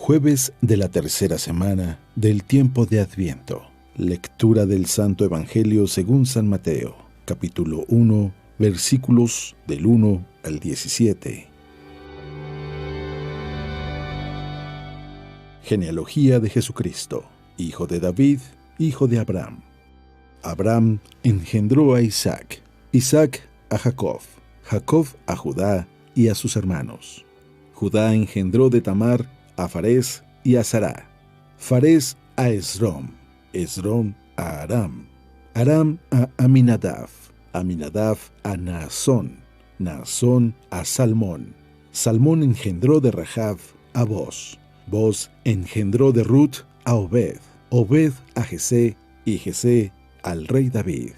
Jueves de la tercera semana del tiempo de Adviento. Lectura del Santo Evangelio según San Mateo, capítulo 1, versículos del 1 al 17. Genealogía de Jesucristo, hijo de David, hijo de Abraham. Abraham engendró a Isaac, Isaac a Jacob, Jacob a Judá y a sus hermanos. Judá engendró de Tamar a Farés y a Sará, Farés a Esrom, Esrom a Aram, Aram a Aminadab, Aminadab a Naasón, Naasón a Salmón, Salmón engendró de Rahab a Boz, Boz engendró de Ruth a Obed, Obed a Jesé y Jesé al rey David.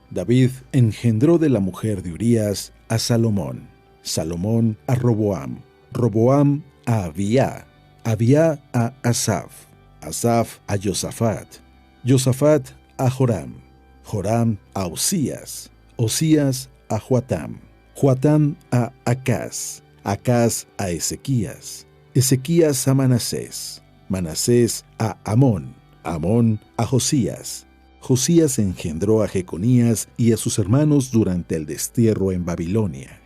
David engendró de la mujer de Urías a Salomón, Salomón a Roboam, Roboam a Abía, Abía a Asaf, Asaf a Josafat, Josafat a Joram, Joram a Osías, Osías a Joatam, Joatam a Acaz, Acaz a Ezequías, Ezequías a Manasés, Manasés a Amón, Amón a Josías. Josías engendró a Jeconías y a sus hermanos durante el destierro en Babilonia.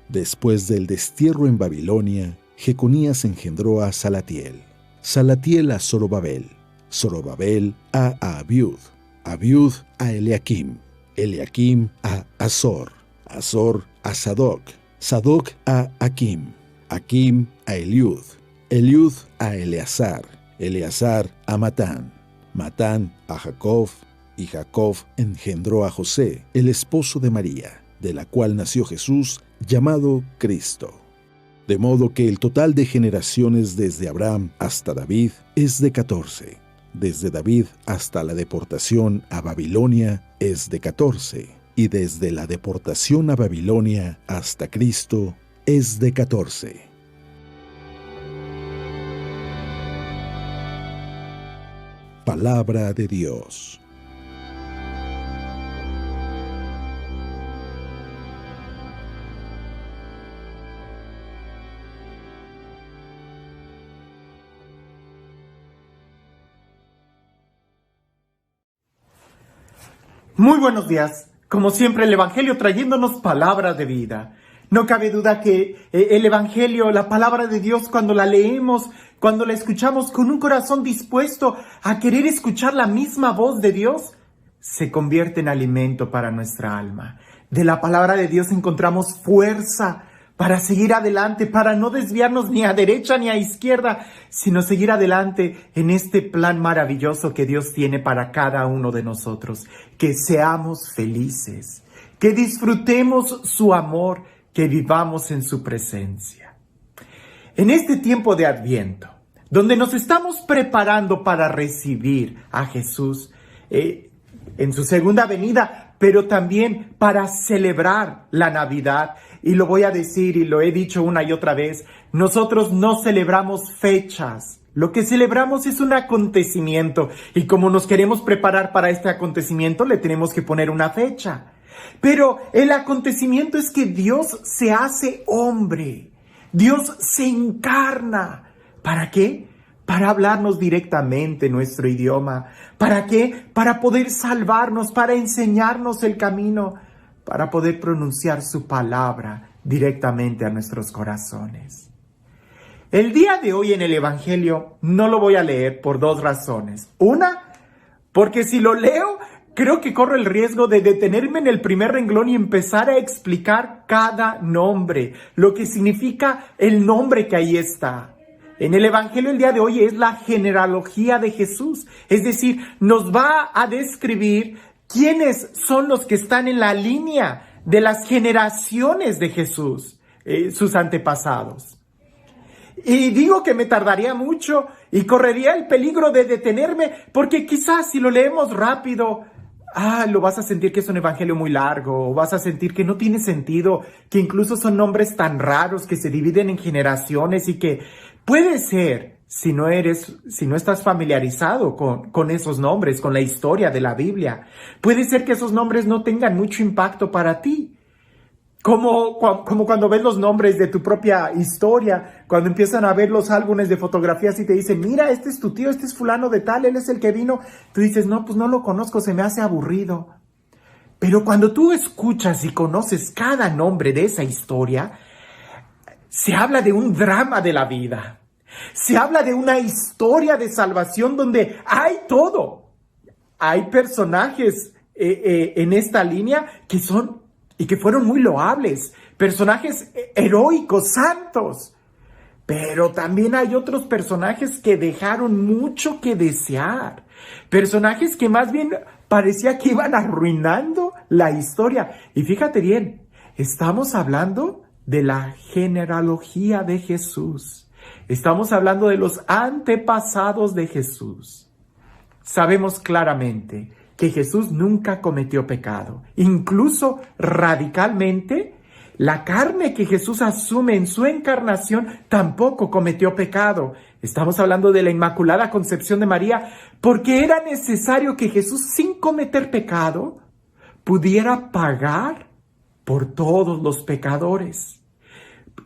Después del destierro en Babilonia, Jeconías engendró a Salatiel, Salatiel a Zorobabel, Zorobabel a Abiud, Abiud a Eliakim, Eliakim a Azor, Azor a Sadoc, Sadoc a Akim, Akim a Eliud, Eliud a Eleazar, Eleazar a Matán, Matán a Jacob, y Jacob engendró a José, el esposo de María, de la cual nació Jesús, llamado Cristo. De modo que el total de generaciones desde Abraham hasta David es de 14. Desde David hasta la deportación a Babilonia es de 14. Y desde la deportación a Babilonia hasta Cristo es de 14. Palabra de Dios. Muy buenos días. Como siempre, el Evangelio trayéndonos palabra de vida. No cabe duda que el Evangelio, la palabra de Dios, cuando la leemos, cuando la escuchamos con un corazón dispuesto a querer escuchar la misma voz de Dios, se convierte en alimento para nuestra alma. De la palabra de Dios encontramos fuerza para seguir adelante, para no desviarnos ni a derecha ni a izquierda, sino seguir adelante en este plan maravilloso que Dios tiene para cada uno de nosotros. Que seamos felices, que disfrutemos su amor, que vivamos en su presencia. En este tiempo de Adviento, donde nos estamos preparando para recibir a Jesús en su segunda venida, pero también para celebrar la Navidad. Y lo voy a decir y lo he dicho una y otra vez, nosotros no celebramos fechas. Lo que celebramos es un acontecimiento y como nos queremos preparar para este acontecimiento, le tenemos que poner una fecha. Pero el acontecimiento es que Dios se hace hombre. Dios se encarna. ¿Para qué? Para hablarnos directamente nuestro idioma. ¿Para qué? Para poder salvarnos, para enseñarnos el camino, para poder pronunciar su palabra directamente a nuestros corazones. El día de hoy en el Evangelio no lo voy a leer por dos razones. Una, porque si lo leo, creo que corro el riesgo de detenerme en el primer renglón y empezar a explicar cada nombre, lo que significa el nombre que ahí está. En el Evangelio el día de hoy es la genealogía de Jesús, es decir, nos va a describir quiénes son los que están en la línea de las generaciones de Jesús, sus antepasados. Y digo que me tardaría mucho y correría el peligro de detenerme, porque quizás si lo leemos rápido, lo vas a sentir que es un evangelio muy largo, o vas a sentir que no tiene sentido, que incluso son nombres tan raros que se dividen en generaciones y que puede ser, si no estás familiarizado con esos nombres, con la historia de la Biblia, puede ser que esos nombres no tengan mucho impacto para ti. Como cuando ves los nombres de tu propia historia, cuando empiezan a ver los álbumes de fotografías y te dicen, mira, este es tu tío, este es fulano de tal, él es el que vino. Tú dices, no, pues no lo conozco, se me hace aburrido. Pero cuando tú escuchas y conoces cada nombre de esa historia, se habla de un drama de la vida. Se habla de una historia de salvación donde hay todo. Hay personajes en esta línea que son y que fueron muy loables, personajes heroicos, santos. Pero también hay otros personajes que dejaron mucho que desear. Personajes que más bien parecía que iban arruinando la historia. Y fíjate bien, estamos hablando de la genealogía de Jesús. Estamos hablando de los antepasados de Jesús. Sabemos claramente que Jesús nunca cometió pecado. Incluso radicalmente, la carne que Jesús asume en su encarnación tampoco cometió pecado. Estamos hablando de la Inmaculada Concepción de María, porque era necesario que Jesús, sin cometer pecado, pudiera pagar por todos los pecadores.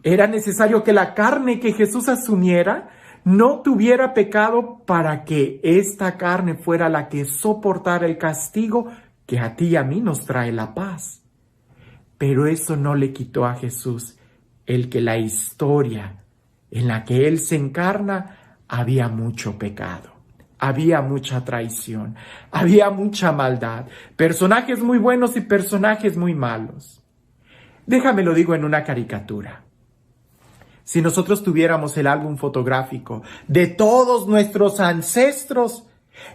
Era necesario que la carne que Jesús asumiera no tuviera pecado para que esta carne fuera la que soportara el castigo que a ti y a mí nos trae la paz. Pero eso no le quitó a Jesús el que la historia en la que Él se encarna había mucho pecado, había mucha traición, había mucha maldad, personajes muy buenos y personajes muy malos. Déjame lo digo en una caricatura. Si nosotros tuviéramos el álbum fotográfico de todos nuestros ancestros,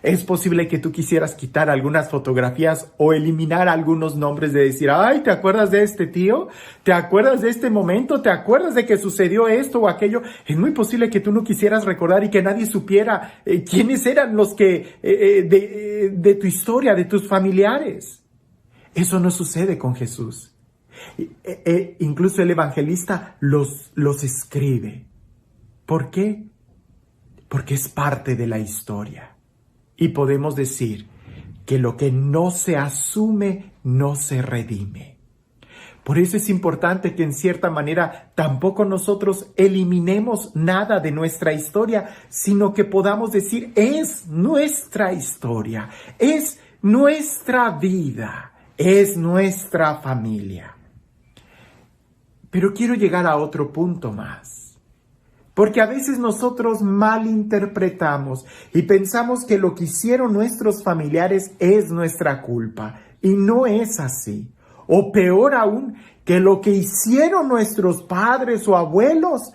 es posible que tú quisieras quitar algunas fotografías o eliminar algunos nombres de decir, ay, ¿te acuerdas de este tío? ¿Te acuerdas de este momento? ¿Te acuerdas de que sucedió esto o aquello? Es muy posible que tú no quisieras recordar y que nadie supiera quiénes eran los que de tu historia, de tus familiares. Eso no sucede con Jesús. Incluso el evangelista los escribe. ¿Por qué? Porque es parte de la historia. Y podemos decir que lo que no se asume no se redime. Por eso es importante que en cierta manera tampoco nosotros eliminemos nada de nuestra historia, sino que podamos decir, es nuestra historia, es nuestra vida, es nuestra familia. Pero quiero llegar a otro punto más. Porque a veces nosotros malinterpretamos y pensamos que lo que hicieron nuestros familiares es nuestra culpa. Y no es así. O peor aún, que lo que hicieron nuestros padres o abuelos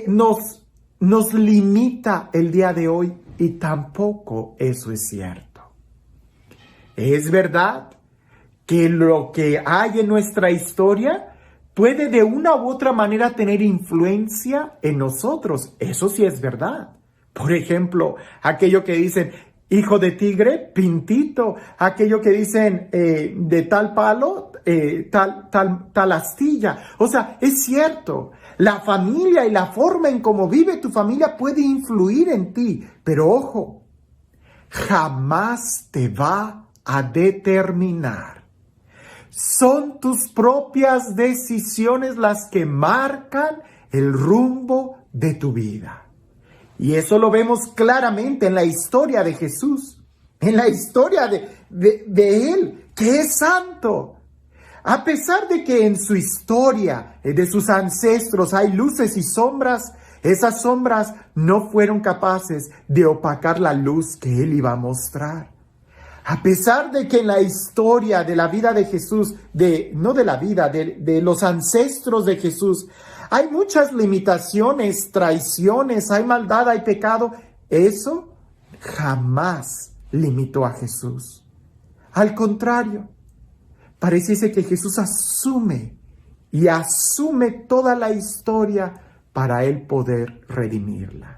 nos limita el día de hoy. Y tampoco eso es cierto. Es verdad que lo que hay en nuestra historia puede de una u otra manera tener influencia en nosotros. Eso sí es verdad. Por ejemplo, aquello que dicen, hijo de tigre, pintito. Aquello que dicen, de tal palo, tal astilla. O sea, es cierto. La familia y la forma en cómo vive tu familia puede influir en ti. Pero ojo, jamás te va a determinar. Son tus propias decisiones las que marcan el rumbo de tu vida. Y eso lo vemos claramente en la historia de Jesús, en la historia de Él, que es santo. A pesar de que en su historia, de sus ancestros, hay luces y sombras, esas sombras no fueron capaces de opacar la luz que Él iba a mostrar. A pesar de que en la historia de la vida de Jesús, de los ancestros de Jesús, hay muchas limitaciones, traiciones, hay maldad, hay pecado, eso jamás limitó a Jesús. Al contrario, pareciese que Jesús asume toda la historia para él poder redimirla.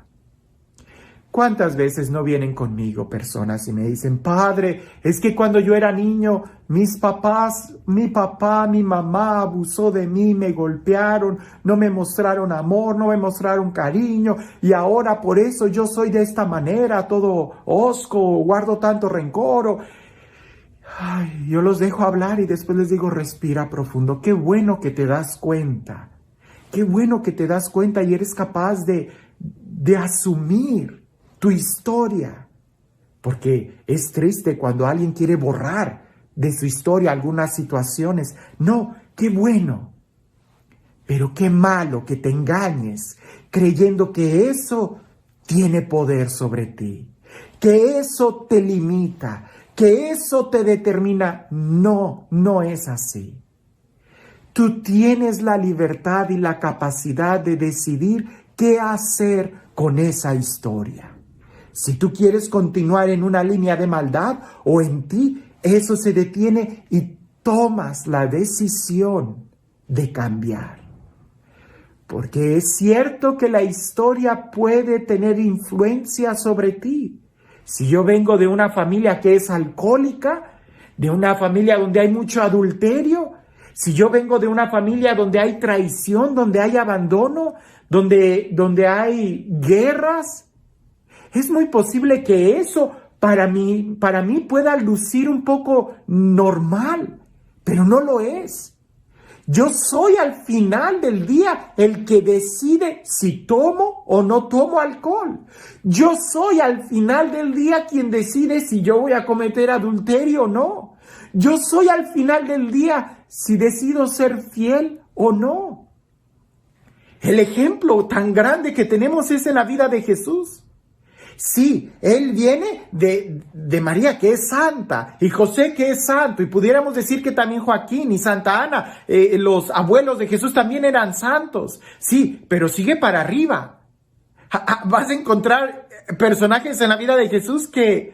¿Cuántas veces no vienen conmigo personas y me dicen, Padre, es que cuando yo era niño, mis papás, mi papá, mi mamá abusó de mí, me golpearon, no me mostraron amor, no me mostraron cariño, y ahora por eso yo soy de esta manera, todo hosco, guardo tanto rencor? Ay, yo los dejo hablar y después les digo, respira profundo. Qué bueno que te das cuenta. Qué bueno que te das cuenta y eres capaz de asumir tu historia. Porque es triste cuando alguien quiere borrar de su historia algunas situaciones. No, qué bueno. Pero qué malo que te engañes creyendo que eso tiene poder sobre ti, que eso te limita, que eso te determina. No, no es así. Tú tienes la libertad y la capacidad de decidir qué hacer con esa historia. Si tú quieres continuar en una línea de maldad o en ti, eso se detiene y tomas la decisión de cambiar. Porque es cierto que la historia puede tener influencia sobre ti. Si yo vengo de una familia que es alcohólica, de una familia donde hay mucho adulterio, si yo vengo de una familia donde hay traición, donde hay abandono, donde hay guerras, es muy posible que eso para mí pueda lucir un poco normal, pero no lo es. Yo soy al final del día el que decide si tomo o no tomo alcohol. Yo soy al final del día quien decide si yo voy a cometer adulterio o no. Yo soy al final del día si decido ser fiel o no. El ejemplo tan grande que tenemos es en la vida de Jesús. Sí, él viene de María, que es santa, y José, que es santo, y pudiéramos decir que también Joaquín y Santa Ana, los abuelos de Jesús también eran santos. Sí, pero sigue para arriba. Vas a encontrar personajes en la vida de Jesús que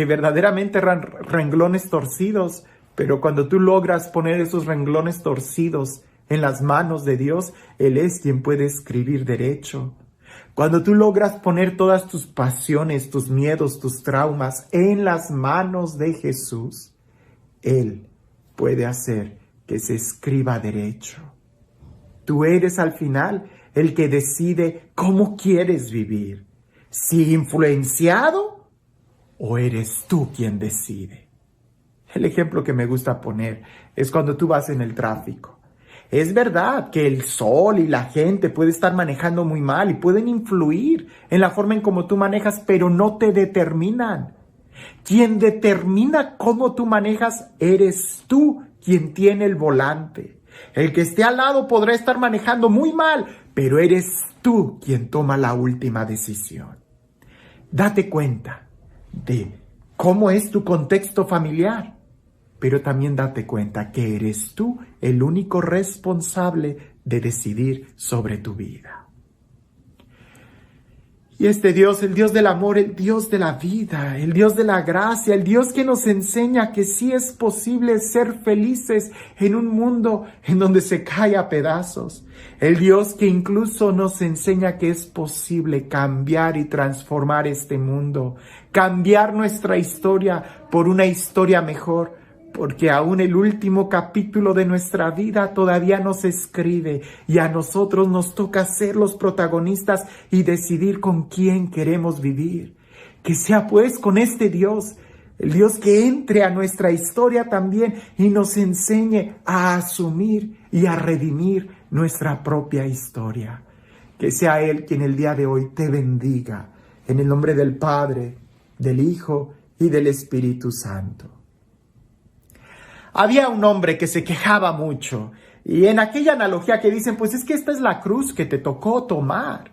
verdaderamente eran renglones torcidos, pero cuando tú logras poner esos renglones torcidos en las manos de Dios, Él es quien puede escribir derecho. Cuando tú logras poner todas tus pasiones, tus miedos, tus traumas en las manos de Jesús, Él puede hacer que se escriba derecho. Tú eres al final el que decide cómo quieres vivir, si influenciado o eres tú quien decide. El ejemplo que me gusta poner es cuando tú vas en el tráfico. Es verdad que el sol y la gente puede estar manejando muy mal y pueden influir en la forma en cómo tú manejas, pero no te determinan. Quien determina cómo tú manejas eres tú quien tiene el volante. El que esté al lado podrá estar manejando muy mal, pero eres tú quien toma la última decisión. Date cuenta de cómo es tu contexto familiar. Pero también date cuenta que eres tú el único responsable de decidir sobre tu vida. Y este Dios, el Dios del amor, el Dios de la vida, el Dios de la gracia, el Dios que nos enseña que sí es posible ser felices en un mundo en donde se cae a pedazos. El Dios que incluso nos enseña que es posible cambiar y transformar este mundo, cambiar nuestra historia por una historia mejor. Porque aún el último capítulo de nuestra vida todavía no se escribe y a nosotros nos toca ser los protagonistas y decidir con quién queremos vivir. Que sea pues con este Dios, el Dios que entre a nuestra historia también y nos enseñe a asumir y a redimir nuestra propia historia. Que sea Él quien el día de hoy te bendiga, en el nombre del Padre, del Hijo y del Espíritu Santo. Había un hombre que se quejaba mucho y en aquella analogía que dicen, pues es que esta es la cruz que te tocó tomar.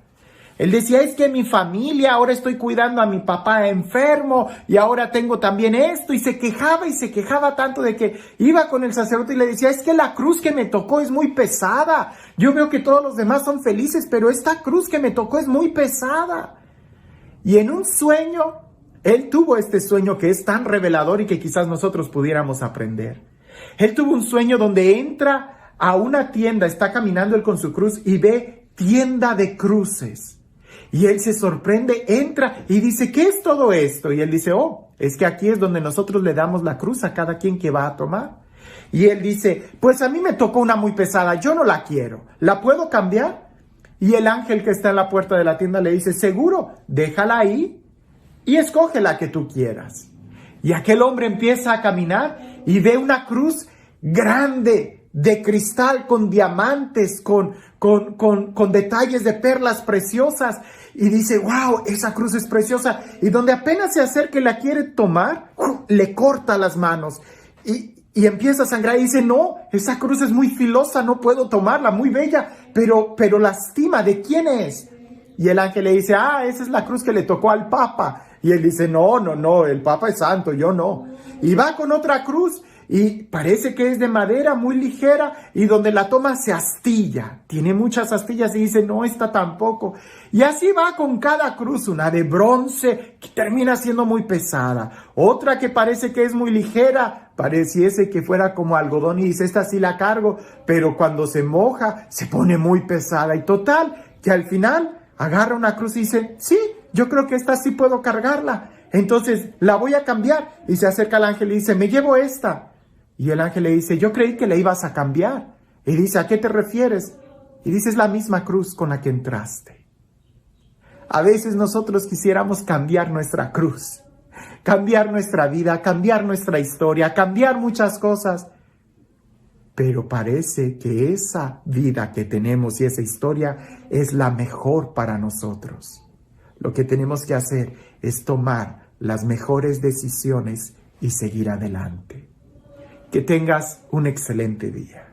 Él decía, es que mi familia, ahora estoy cuidando a mi papá enfermo y ahora tengo también esto, y se quejaba tanto de que iba con el sacerdote y le decía, es que la cruz que me tocó es muy pesada. Yo veo que todos los demás son felices, pero esta cruz que me tocó es muy pesada. Y en un sueño, él tuvo este sueño que es tan revelador y que quizás nosotros pudiéramos aprender. Él tuvo un sueño donde entra a una tienda, está caminando él con su cruz y ve tienda de cruces. Y él se sorprende, entra y dice, ¿qué es todo esto? Y él dice, es que aquí es donde nosotros le damos la cruz a cada quien que va a tomar. Y él dice, pues a mí me tocó una muy pesada, yo no la quiero, ¿la puedo cambiar? Y el ángel que está en la puerta de la tienda le dice, seguro, déjala ahí y escoge la que tú quieras. Y aquel hombre empieza a caminar y ve una cruz grande de cristal con diamantes, con detalles de perlas preciosas. Y dice, wow, esa cruz es preciosa. Y donde apenas se acerca y la quiere tomar, le corta las manos. Y empieza a sangrar y dice, no, esa cruz es muy filosa, no puedo tomarla, muy bella, pero lastima. ¿De quién es? Y el ángel le dice, esa es la cruz que le tocó al Papa. Y él dice, no, el Papa es santo, yo no. Y va con otra cruz y parece que es de madera muy ligera y donde la toma se astilla. Tiene muchas astillas y dice, no, esta tampoco. Y así va con cada cruz, una de bronce que termina siendo muy pesada. Otra que parece que es muy ligera, pareciese que fuera como algodón y dice, esta sí la cargo, pero cuando se moja se pone muy pesada. Y total, que al final agarra una cruz y dice, sí, yo creo que esta sí puedo cargarla. Entonces la voy a cambiar. Y se acerca al ángel y dice, me llevo esta. Y el ángel le dice, yo creí que la ibas a cambiar. Y dice, ¿a qué te refieres? Y dice, es la misma cruz con la que entraste. A veces nosotros quisiéramos cambiar nuestra cruz, cambiar nuestra vida, cambiar nuestra historia, cambiar muchas cosas. Pero parece que esa vida que tenemos y esa historia es la mejor para nosotros. Lo que tenemos que hacer es tomar las mejores decisiones y seguir adelante. Que tengas un excelente día.